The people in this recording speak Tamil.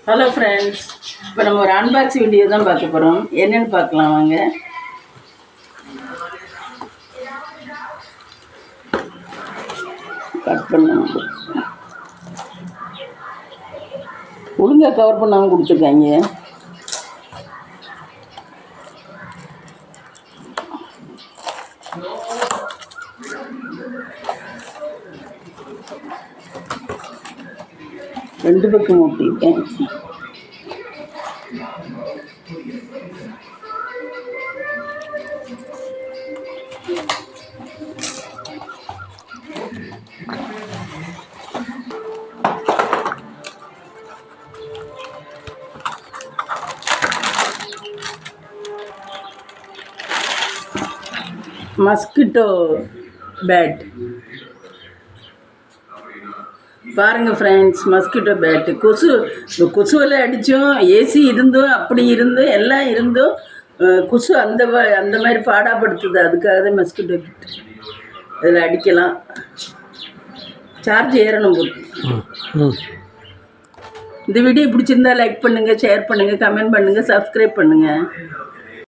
ஹலோ ஃப்ரெண்ட்ஸ், இப்போ நம்ம ஒரு அன்பாக்சிங் வீடியோ தான் பார்க்க போகிறோம். என்னென்னு பார்க்கலாம் வாங்க. கட் பண்ணணும், ஒழுங்காக கவர் பண்ணாமல் கொடுத்துருக்காங்க. ரெண்டு பக்கம் ஒட்டியிருக்கேன். மஸ்கிட்டோ பேட் பாருங்கள் ஃப்ரெண்ட்ஸ், மஸ்கிட்டோ பேட்டு. கொசுவெல்லாம் அடித்தோம், ஏசி இருந்தும் அப்படி இருந்தும் எல்லாம் இருந்தும் கொசு அந்த மாதிரி பாடாப்படுத்துது. அதுக்காக தான் மஸ்கிட்டோ பேட். அதில் அடிக்கலாம். சார்ஜ் ஏறணும் போட்டு. இந்த வீடியோ பிடிச்சிருந்தா லைக் பண்ணுங்கள், ஷேர் பண்ணுங்கள், கமெண்ட் பண்ணுங்கள், சப்ஸ்கிரைப் பண்ணுங்கள்.